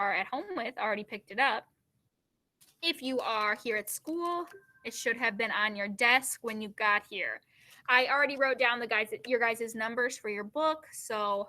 are at home with already picked it up. If you are here at school, it should have been on your desk when you got here. I already wrote down your guys' numbers for your book, so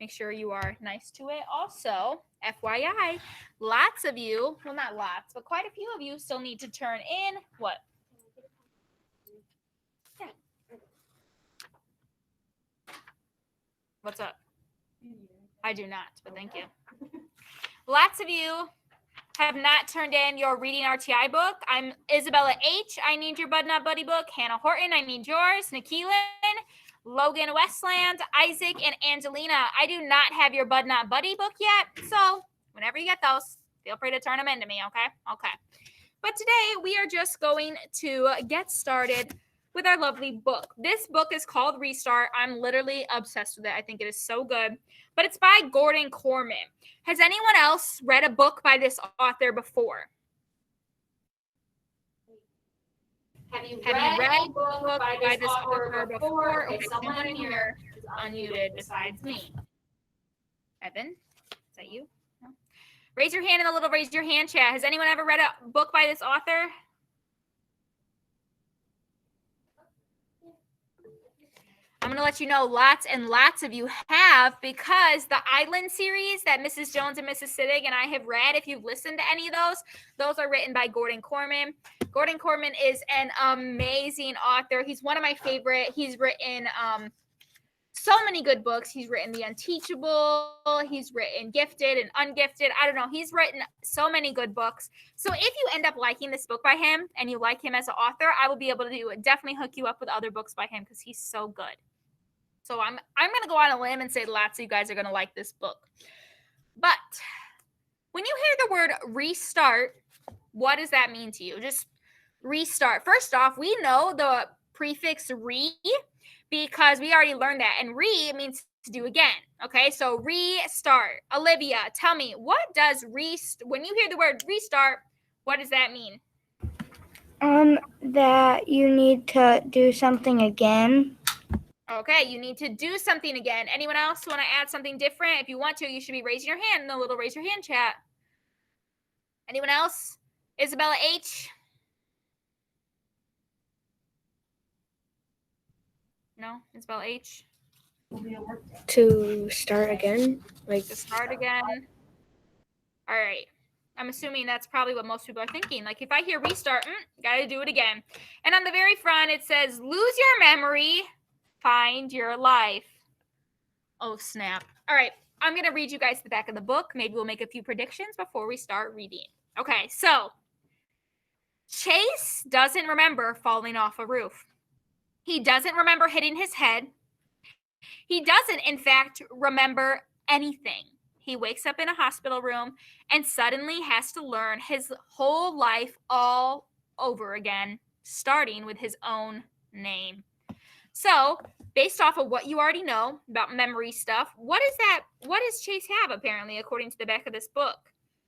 make sure you are nice to it. Also, FYI, lots of you, well, not lots, but quite a few of you still need to turn in what? Yeah. What's up? I do not, but thank you. Lots of you have not turned in your Reading RTI book. I'm Isabella H. I need your Bud Not Buddy book. Hannah Horton, I need yours. Nikeelan, Logan Westland, Isaac, and Angelina. I do not have your Bud Not Buddy book yet, so whenever you get those, feel free to turn them into me, okay? Okay. But today, we are just going to get started with our lovely book. This book is called Restart. I'm literally obsessed with it. I think it is so good. But it's by Gordon Corman. Has anyone else read a book by this author before? Have you read a book by this author before? Okay, someone in here is unmuted besides me. Evan, is that you? No? Raise your hand in the little raise your hand chat. Has anyone ever read a book by this author? I'm going to let you know lots and lots of you have, because the Island series that Mrs. Jones and Mrs. Siddig and I have read, if you've listened to any of those are written by Gordon Corman. Gordon Corman is an amazing author. He's one of my favorite. He's written so many good books. He's written The Unteachable. He's written Gifted and Ungifted. I don't know. He's written so many good books. So if you end up liking this book by him and you like him as an author, I will be able to definitely hook you up with other books by him because he's so good. So I'm going to go on a limb and say lots of you guys are going to like this book. But when you hear the word restart, what does that mean to you? Just restart. First off, we know the prefix re because we already learned that. And re means to do again. Okay, so restart. Olivia, tell me, what does when you hear the word restart, what does that mean? That you need to do something again. Okay, you need to do something again. Anyone else want to add something different? If you want to, you should be raising your hand in the little raise your hand chat. Anyone else? Isabella H? No? Isabella H? To start again? To start again. All right. I'm assuming that's probably what most people are thinking. Like, if I hear restart, gotta do it again. And on the very front, it says, lose your memory, find your life. Oh, snap. All right. I'm going to read you guys the back of the book. Maybe we'll make a few predictions before we start reading. Okay, so Chase doesn't remember falling off a roof. He doesn't remember hitting his head. He doesn't, in fact, remember anything. He wakes up in a hospital room and suddenly has to learn his whole life all over again, starting with his own name. So, based off of what you already know about memory stuff, what does Chase have, apparently, according to the back of this book?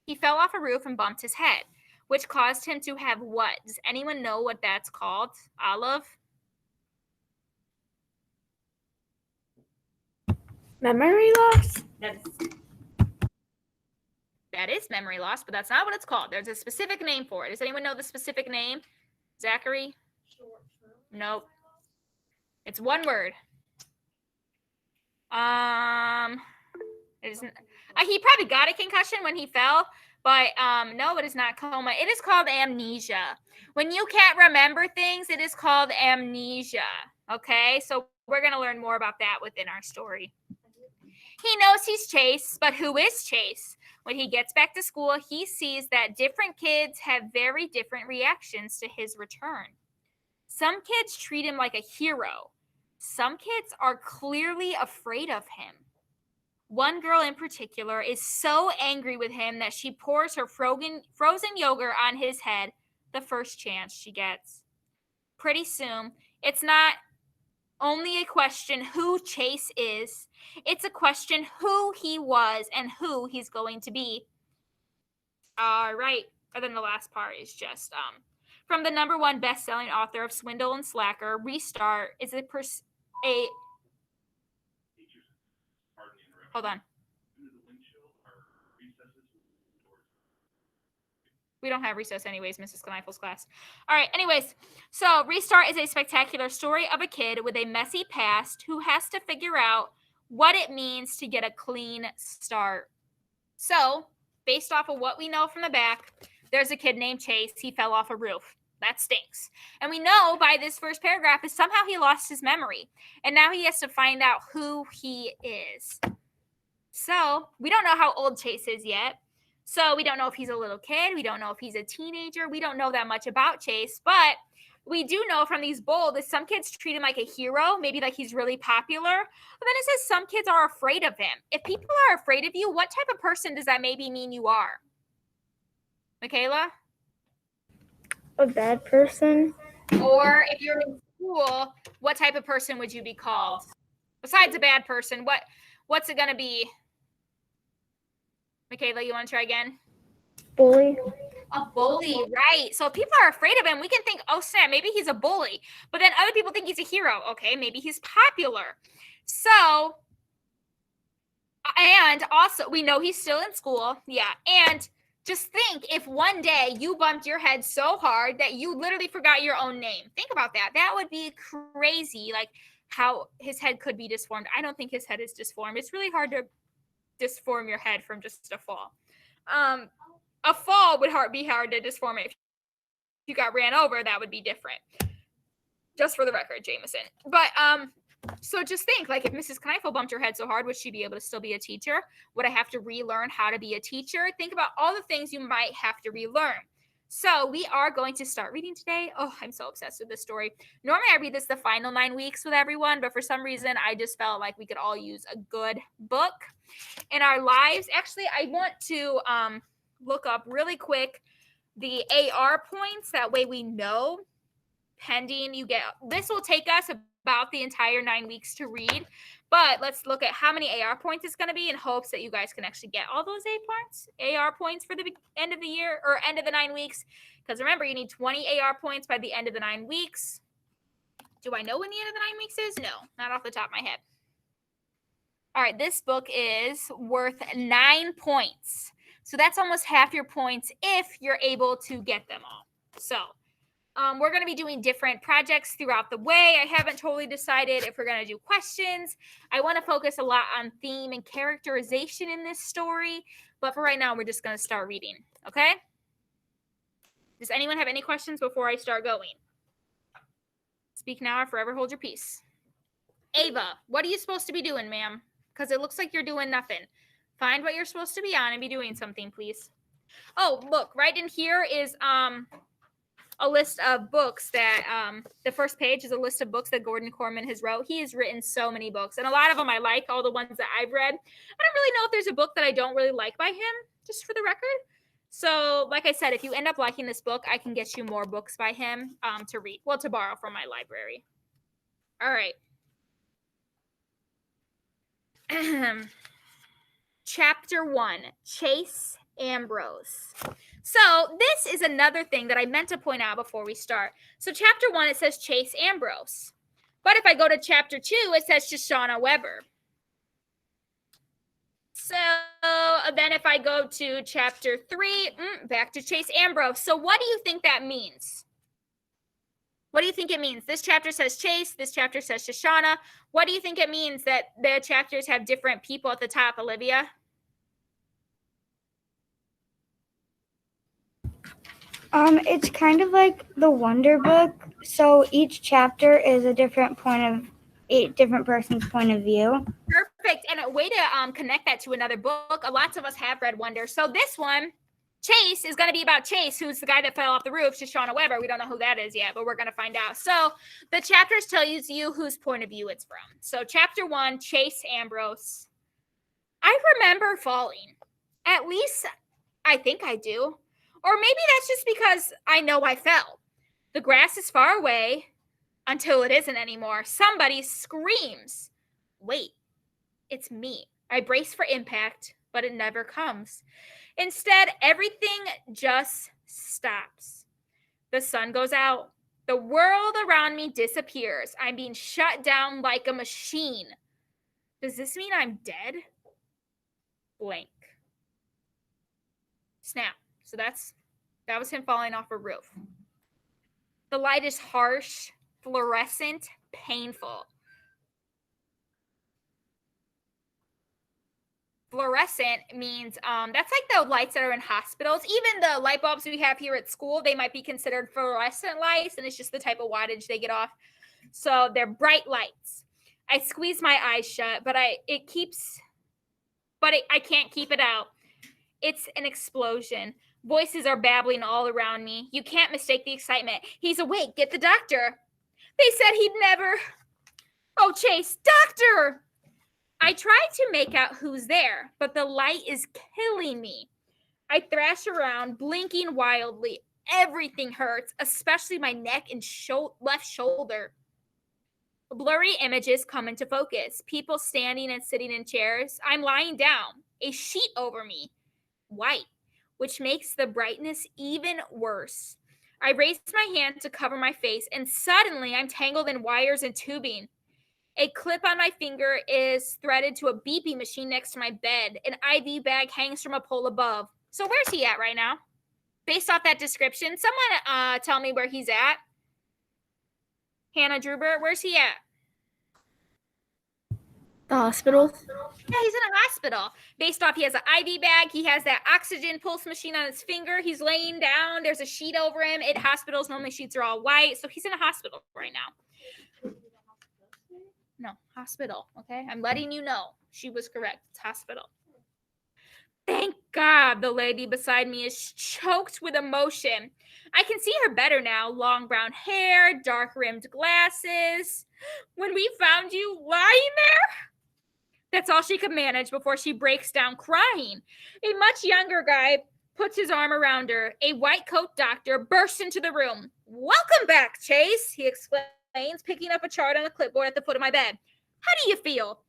He fell off a roof and bumped his head, which caused him to have what? Does anyone know what that's called? Olive? Memory loss? That is memory loss, but that's not what it's called. There's a specific name for it. Does anyone know the specific name? Zachary? Nope. It's one word. He probably got a concussion when he fell, but no, it is not coma. It is called amnesia. When you can't remember things, it is called amnesia. Okay, so we're going to learn more about that within our story. He knows he's Chase, but who is Chase? When he gets back to school, he sees that different kids have very different reactions to his return. Some kids treat him like a hero. Some kids are clearly afraid of him. One girl in particular is so angry with him that she pours her frozen yogurt on his head the first chance she gets. Pretty soon, it's not only a question who Chase is, it's a question who he was and who he's going to be. All right. And then the last part is just from the #1 best-selling author of Swindle and Slacker, Restart is hold on. We don't have recess anyways, Mrs. Knifel's class. All right, anyways. So Restart is a spectacular story of a kid with a messy past who has to figure out what it means to get a clean start. So, based off of what we know from the back, there's a kid named Chase. He fell off a roof. That stinks. And we know by this first paragraph is somehow he lost his memory. And now he has to find out who he is. So, we don't know how old Chase is yet. So, we don't know if he's a little kid. We don't know if he's a teenager. We don't know that much about Chase. But we do know from these bold that some kids treat him like a hero, maybe like he's really popular. But then it says some kids are afraid of him. If people are afraid of you, what type of person does that maybe mean you are? Michaela? A bad person. Or if you're in school, what type of person would you be called? Besides a bad person, what's it going to be? Michaela, you want to try again? Bully. A bully, right. So if people are afraid of him, we can think, oh, snap, maybe he's a bully. But then other people think he's a hero. Okay, maybe he's popular. So, and also, we know he's still in school. Yeah, and just think if one day you bumped your head so hard that you literally forgot your own name. Think about that. That would be crazy, like how his head could be disformed. I don't think his head is disformed. It's really hard to disform your head from just a fall. A fall would be hard to disform it. If you got ran over, that would be different. Just for the record, Jameson. But so just think, like if Mrs. Kneifel bumped her head so hard, would she be able to still be a teacher? Would I have to relearn how to be a teacher? Think about all the things you might have to relearn. So we are going to start reading today. Oh, I'm so obsessed with this story. Normally I read this the final 9 weeks with everyone, but for some reason I just felt like we could all use a good book in our lives. Actually, I want to look up really quick the AR points. That way we know, pending you get, this will take us about the entire 9 weeks to read, but let's look at how many AR points it's going to be in hopes that you guys can actually get all those AR points for the end of the year or end of the 9 weeks. Because remember, you need 20 AR points by the end of the 9 weeks. Do I know when the end of the 9 weeks is? No, not off the top of my head. All right, this book is worth 9 points. So that's almost half your points if you're able to get them all. So we're going to be doing different projects throughout the way. I haven't totally decided if we're going to do questions. I want to focus a lot on theme and characterization in this story. But for right now, we're just going to start reading. Okay? Does anyone have any questions before I start going? Speak now or forever hold your peace. Ava, what are you supposed to be doing, ma'am? Because it looks like you're doing nothing. Find what you're supposed to be on and be doing something, please. Oh, look, right in here is a list of books that the first page is a list of books that Gordon Corman has wrote. He has written so many books, and a lot of them I like, all the ones that I've read. I don't really know if there's a book that I don't really like by him, just for the record. So, like I said, if you end up liking this book, I can get you more books by him to read. Well, to borrow from my library. All right. Chapter 1, Chase Ambrose. So this is another thing that I meant to point out before we start. So chapter 1, it says Chase Ambrose. But if I go to chapter 2, it says Shoshana Weber. So then if I go to chapter 3, back to Chase Ambrose. So what do you think that means? What do you think it means? This chapter says Chase. This chapter says Shoshana. What do you think it means that the chapters have different people at the top, Olivia? It's kind of like the Wonder Book. So each chapter is a different person's point of view. Perfect. And a way to connect that to another book. Lots of us have read Wonder. So this one, Chase, is going to be about Chase, who's the guy that fell off the roof, Shoshana Weber. We don't know who that is yet, but we're going to find out. So the chapters tell you whose point of view it's from. So chapter 1, Chase Ambrose. I remember falling. At least I think I do. Or maybe that's just because I know I fell. The grass is far away until it isn't anymore. Somebody screams. Wait, it's me. I brace for impact, but it never comes. Instead, everything just stops. The sun goes out. The world around me disappears. I'm being shut down like a machine. Does this mean I'm dead? Blank. Snap. So that's That was him falling off a roof. The light is harsh, fluorescent, painful. Fluorescent means that's like the lights that are in hospitals. Even the light bulbs we have here at school, they might be considered fluorescent lights, and it's just the type of wattage they get off. So they're bright lights. I squeeze my eyes shut, but I can't keep it out. It's an explosion. Voices are babbling all around me. You can't mistake the excitement. He's awake. Get the doctor. They said he'd never. Oh, Chase, doctor! I try to make out who's there, but the light is killing me. I thrash around, blinking wildly. Everything hurts, especially my neck and left shoulder. Blurry images come into focus. People standing and sitting in chairs. I'm lying down. A sheet over me. White, which makes the brightness even worse. I raise my hand to cover my face, and suddenly I'm tangled in wires and tubing. A clip on my finger is threaded to a beeping machine next to my bed. An IV bag hangs from a pole above. So where's he at right now? Based off that description, someone tell me where he's at. Hannah Drubert, where's he at? The hospital. Yeah, he's in a hospital. Based off, he has an IV bag. He has that oxygen pulse machine on his finger. He's laying down. There's a sheet over him. At hospitals, normally sheets are all white. So he's in a hospital right now. No, hospital. Okay, I'm letting you know. She was correct. It's hospital. Thank God the lady beside me is choked with emotion. I can see her better now. Long brown hair, dark rimmed glasses. When we found you lying there, that's all she could manage before she breaks down crying. A much younger guy puts his arm around her. A white coat doctor bursts into the room. Welcome back, Chase, he explains, picking up a chart on the clipboard at the foot of my bed. How do you feel?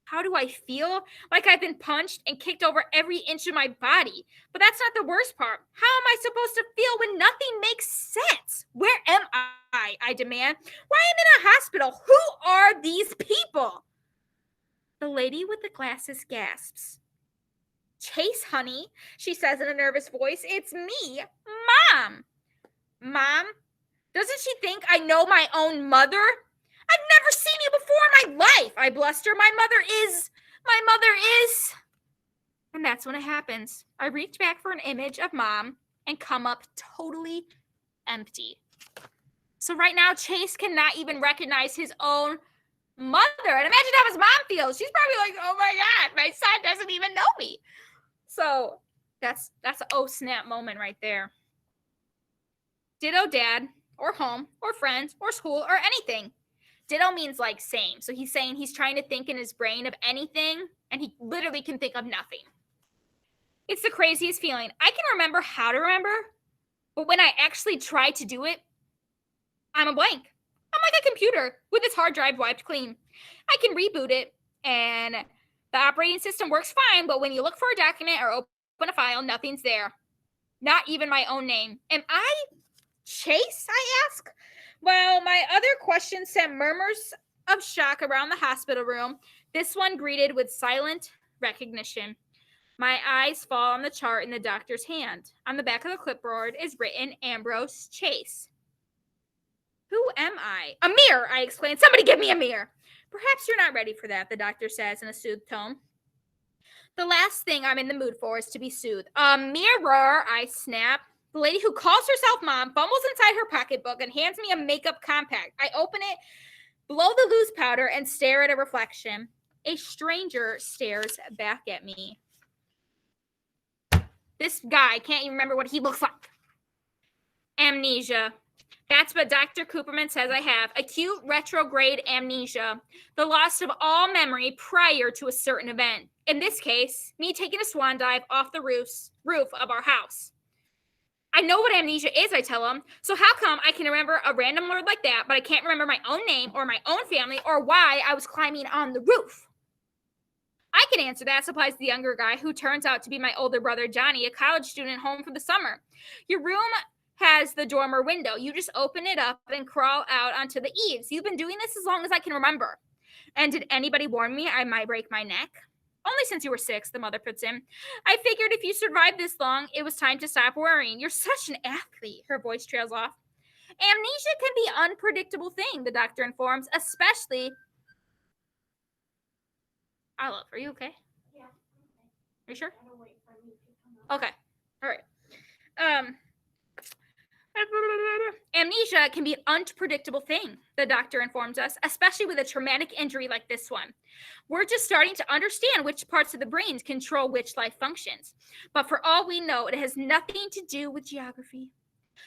How do I feel? Like I've been punched and kicked over every inch of my body. But that's not the worst part. How am I supposed to feel when nothing makes sense? Where am I demand. Why am I in a hospital? Who are these people? The lady with the glasses gasps. Chase, honey, she says in a nervous voice. It's me, Mom. Mom? Doesn't she think I know my own mother? I've never seen you before in my life, I bluster. My mother is. And that's when it happens. I reach back for an image of Mom and come up totally empty. So right now, Chase cannot even recognize his own mother. And imagine how his mom feels. She's probably like, oh my God, my son doesn't even know me. So that's an oh snap moment right there. Ditto dad, or home, or friends, or school, or anything. Ditto means like same. So he's saying he's trying to think in his brain of anything, and he literally can think of nothing. It's the craziest feeling. I can remember how to remember, but when I actually try to do it, I'm a blank. I'm like a computer with its hard drive wiped clean. I can reboot it, and the operating system works fine, but when you look for a document or open a file, nothing's there. Not even my own name. Am I Chase, I ask? Well, my other question sent murmurs of shock around the hospital room. This one greeted with silent recognition. My eyes fall on the chart in the doctor's hand. On the back of the clipboard is written Ambrose Chase. Who am I? A mirror, I exclaim. Somebody give me a mirror. Perhaps you're not ready for that, the doctor says in a soothed tone. The last thing I'm in the mood for is to be soothed. A mirror, I snap. The lady who calls herself Mom fumbles inside her pocketbook and hands me a makeup compact. I open it, blow the loose powder, and stare at a reflection. A stranger stares back at me. This guy can't even remember what he looks like. Amnesia. That's what Dr. Cooperman says I have. Acute retrograde amnesia. The loss of all memory prior to a certain event. In this case, me taking a swan dive off the roof of our house. I know what amnesia is, I tell him. So how come I can remember a random word like that, but I can't remember my own name or my own family or why I was climbing on the roof? I can answer that, supplies the younger guy, who turns out to be my older brother, Johnny, a college student home for the summer. Your room has the dormer window. You just open it up and crawl out onto the eaves. You've been doing this as long as I can remember. And did anybody warn me I might break my neck? Only since you were 6, the mother puts in. I figured if you survived this long, it was time to stop worrying. You're such an athlete, her voice trails off. Amnesia can be an unpredictable thing, the doctor informs, especially. Olive, are you okay? Yeah. Are you sure? Gotta wait for me to come up. Okay. All right. Amnesia can be an unpredictable thing, the doctor informs us, especially with a traumatic injury like this one. We're just starting to understand which parts of the brain control which life functions. But for all we know, it has nothing to do with geography.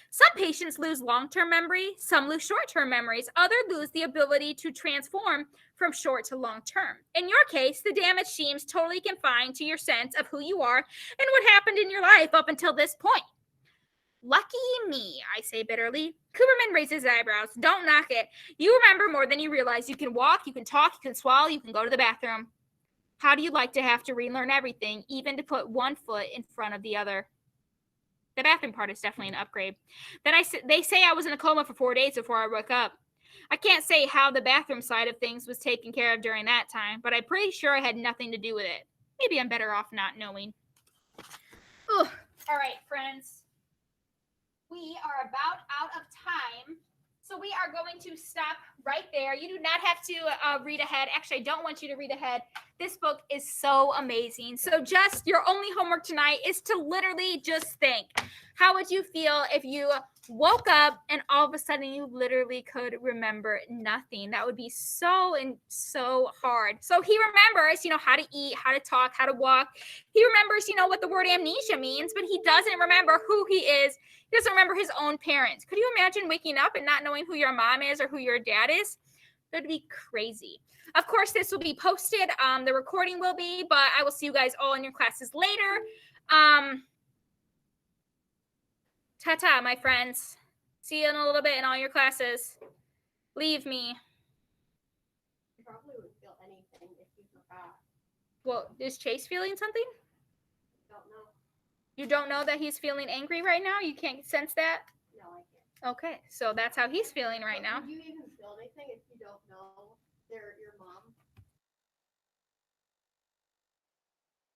Some patients lose long-term memory, some lose short-term memories, others lose the ability to transform from short to long-term. In your case, the damage seems totally confined to your sense of who you are and what happened in your life up until this point. Lucky me, I say bitterly. Cooperman raises his eyebrows. Don't knock it. You remember more than you realize. You can walk, you can talk, you can swallow, you can go to the bathroom. How do you like to have to relearn everything, even to put one foot in front of the other? The bathroom part is definitely an upgrade. Then they say I was in a coma for 4 days before I woke up. I can't say how the bathroom side of things was taken care of during that time, but I'm pretty sure I had nothing to do with it. Maybe I'm better off not knowing. Ugh. All right, friends. We are about out of time, so we are going to stop right there. You do not have to read ahead. Actually, I don't want you to read ahead. This book is so amazing. So just your only homework tonight is to literally just think. How would you feel if you woke up and all of a sudden you literally could remember nothing? That would be so hard. So he remembers, how to eat, how to talk, how to walk. He remembers, what the word amnesia means, but he doesn't remember who he is. He doesn't remember his own parents. Could you imagine waking up and not knowing who your mom is or who your dad is? That would be crazy. Of course, this will be posted. The recording will be, but I will see you guys all in your classes later. Ta-ta, my friends. See you in a little bit in all your classes. Leave me. You probably would feel anything if you forgot. Well, is Chase feeling something? Don't know. You don't know that he's feeling angry right now? You can't sense that? No, I can't. Okay, so that's how he's feeling right now. Would you even feel anything if you don't know they're your mom?